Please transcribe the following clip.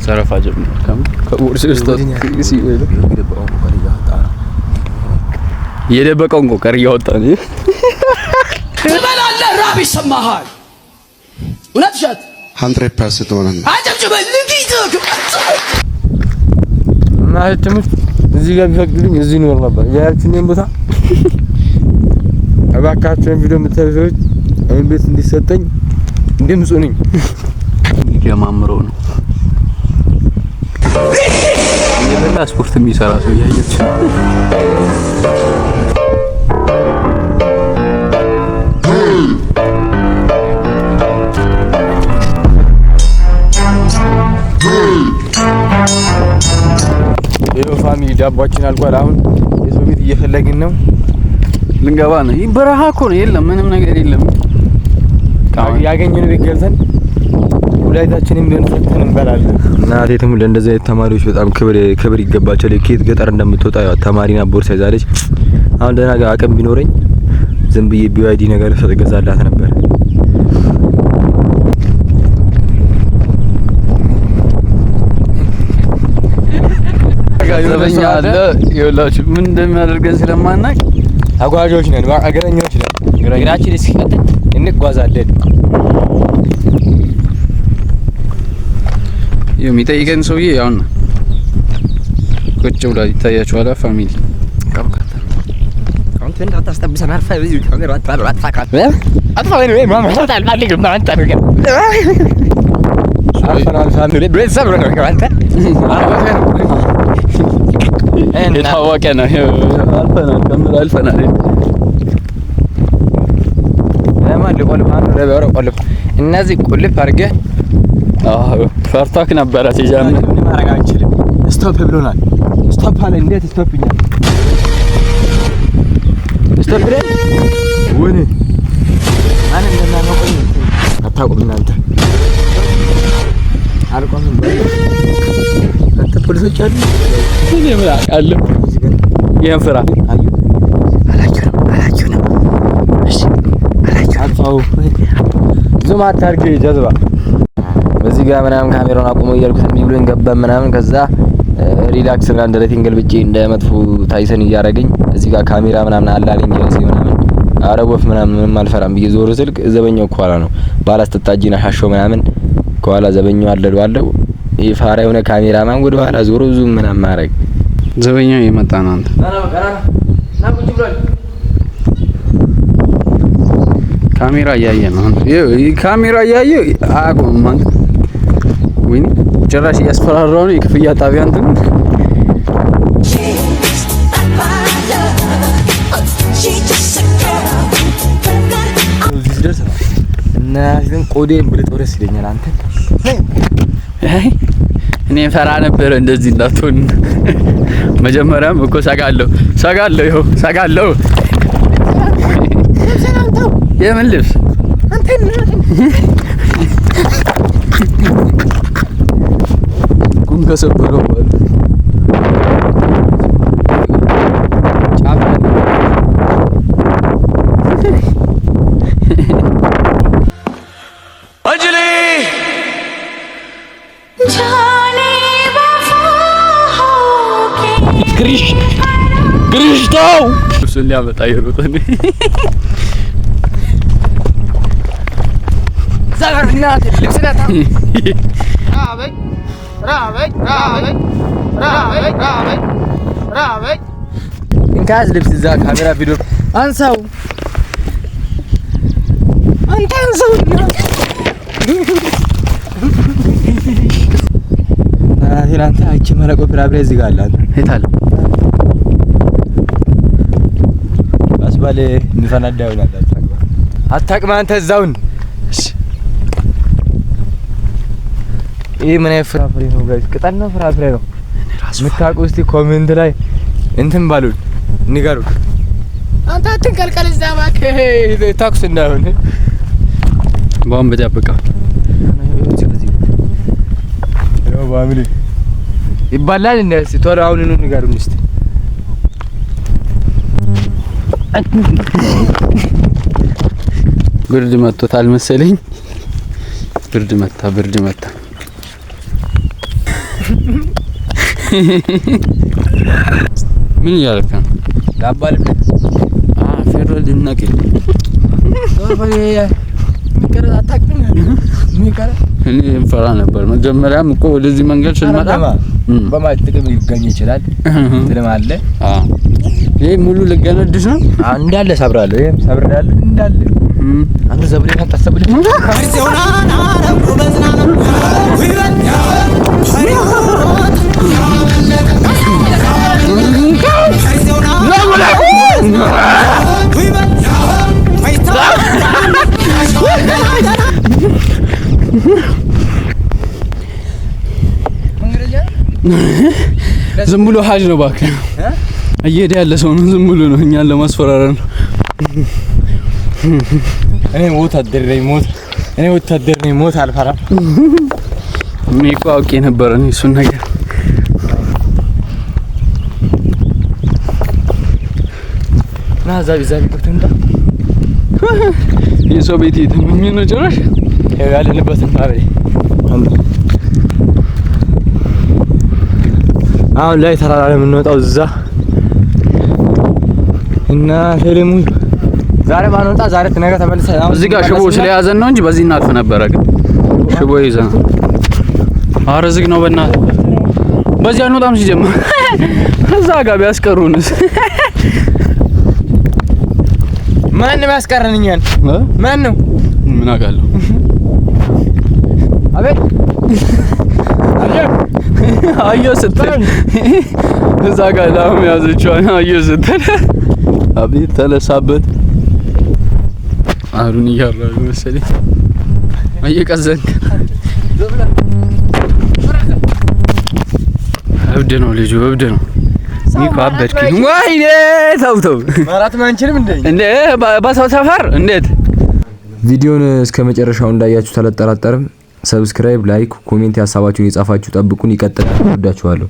ዘረፋ ጀምሮ ከቦርሴ ውስጥ የደበቀውን ቆቀር እያወጣ ነው። ትበላለህ፣ ራብ ይሰማሃል። እውነት ሸት 100% ሆነ አጨብጭበል ማለትም እዚህ ጋር ቢፈቅድልኝ እዚህ ኖር ነበር። ያያችሁኝ ቦታ እባካችሁን ቪዲዮ የምታዩ ሰዎች ይሄን ቤት እንዲሰጠኝ ድምጹ ነኝ። እየማምረው ነው የበላ ስፖርት የሚሰራ ሰው ያያችሁ ፋሚሊ ዳባችን አልቋል። አሁን የሰው ቤት እየፈለግን ነው፣ ልንገባ ነው። ይህ በረሃ እኮ ነው፣ የለም ምንም ነገር የለም። ያገኘነው ቤት ገብተን ሁላይታችንም ቢሆን ፈተን እንበላለን። እናቴ ትሙል እንደዚህ አይነት ተማሪዎች በጣም ክብር ይገባቸዋል። ከየት ገጠር እንደምትወጣ ያው ተማሪና ቦርሳ ይዛለች። አሁን ደህና አቅም ቢኖረኝ ዝም ብዬ ቢዋይዲ ነገር ገዛላት ነበር። ዘበኛ አለ ይኸውላችሁ፣ ምን እንደሚያደርገን ስለማናውቅ አጓዦች ነን፣ እግረኞች ነን። እግራችን እስኪቀጥል እንጓዛለን። የሚጠይቀን ሰውዬ ያውና ቁጭ ብላ ይታያችኋል። ፋሚሊ አንተ እንዳታስተብሰን አርፋ በዚህ ካሜራ አጥፋካት አጥፋ ወይ ማማ ታል ማልግ ማንታ ነው አልፈናል። ፋሚሊ ቤተሰብ ነው አንተ የታወቀ ነው። አልፈናል፣ ከምር አልፈናል። ለማን ልቆልፍ አንተ ለበረ ቆልፍ እነዚህ ቁልፍ አድርገህ ፈርታክ ነበረ ሲጀምር ምን ማድረግ አንችልም። ስቶፕ ብሎናል። ስቶፕ አለ። እንዴት ስቶፕ ይኛል? ስቶፕ ብለን ወኔ ማን እንደናነው ቆይ አታውቁም እናንተ አልቆም አንተ ፖሊሶች አሉ እኔ ምን አውቃለሁ። ይሄን ፍራ አላችሁ ነው። እሺ አላችሁ አጥፋው ዙም አታርግ ጀዝባ በዚህ ጋር ምናምን ካሜራውን አቁሞ እያልኩት ብሎኝ ገባ ምናምን። ከዛ ሪላክስ እና እንደረቲንግ ገልብጬ እንደ መጥፎ ታይሰን እያረገኝ እዚህ ጋር ካሜራ ምናምን አላለኝ ጀለሲ ምናምን አረቦፍ ምናምን አልፈራም ብዬ ዞር ስልክ ዘበኛው ከኋላ ነው ባላስተታጂና ሻሾ ምናምን ከኋላ ዘበኛው አለው ይፋራ የሆነ ካሜራማን ወደ ኋላ ዞሮ ዙም ምናምን ማረግ ዘበኛው የመጣ ነው። አንተ ካሜራ እያየ ነው። ካሜራ እያየ አቆም አንተ ወይኔ ጭራሽ እያስፈራራው ነው። የክፍያ ጣቢያ እንትን እና ግን ቆዴን ብለህ ወደስ ይለኛል። አንተ እኔ ፈራ ነበር እንደዚህ እንዳትሆን። መጀመሪያም እኮ ሰጋለሁ የምን ልብስ አንተ ቁም ከሰበረው ማለት ጫፍ አጅሊ जाने वफा हो के ግሪሽታው እሱን ሊያመጣ ይሮጣል። ዛጋርና ልብስናታ ራበይ እንካዝ ልብስ እዛ ካሜራ ቪዲዮ አንሳው አንተ አንሳው እናንተ አይቼ መለቆ ፍራብሬ እዚህ ጋር አለ የታለ አስባለ እንፈናዳው ይላል። አታውቅም አንተ እዛውን ይሄ ምን አይነት ፍራፍሬ ነው ጋይስ? ቅጠል ነው ፍራፍሬ ነው? የምታውቁ እስቲ ኮሜንት ላይ እንትን ባሉን ንገሩን። አንተ አትንቀልቀል እዛ እባክህ ታክስ እንዳይሆን ባም በጃበቃ ያው ባምሊ ይባላል እንዴ? እስቲ ቶሎ አሁን ንገሩን እስቲ። ብርድ መጥቶታል መሰለኝ። ብርድ መታ ምን እያደረክ ነው? ዳባል ፌደራል ድናቄ እኔ እንፈራ ነበር። መጀመሪያም እኮ ወደዚህ መንገድ ስንመጣ በማለት ጥቅም ሊገኝ ይችላል ትልማለ። ይሄ ሙሉ ልገነድስ ነው እንዳለ ሰብራለሁ። ይሄም ሰብራለሁ እንዳለ አንተ ዘብሬ ታሰብልኝ ዝም ብሎ ሀጅ ነው እባክህ። እየሄደ ያለ ሰው ነው። ዝም ብሎ ነው እኛን ለማስፈራራት ነው። እኔ ወታደር ነኝ ሞት አልፈራም። እኔ እኮ አውቄ ነበር እሱን ነገር። ና ዛቢ ከተንዳ የሰው ቤት የተመኘ ነው ጭራሽ ያለንበትን ታበይ አሁን ላይ ተራራ የምንወጣው እዛ እና ሸለሙ ዛሬ ባንወጣ ዛሬ ነገ ተመልሰን እዚህ ጋር ሽቦ ስለያዘን ነው እንጂ በዚህ እናልፍ ነበረ። ግን ሽቦ ይዘን ኧረ ዝግ ነው በእናትህ። በዚህ አንወጣም ሲጀምር እዛ ጋር ቢያስቀሩንስ? ማን ነው ያስቀረንኛል? ማን ነው? ምን አውቃለሁ። አቤት አየሁ ስትል እዛ ጋር ላም ያዘችው አየሁ ስትል አቤት ተነሳበት። አሁን ይያራሉ መሰለኝ እየቀዘንክ እብድ ነው ልጁ እብድ ነው። ኒኮ አበድክ። ወይኔ ተው ማራት ማንችልም እንዴ በሰው ሰፈር እንዴት? ቪዲዮን እስከ መጨረሻው እንዳያችሁ ተለጠራጠርም። ሰብስክራይብ፣ ላይክ፣ ኮሜንት ያሳባችሁን የጻፋችሁ ጠብቁን። ይቀጥላል። ወዳችኋለሁ።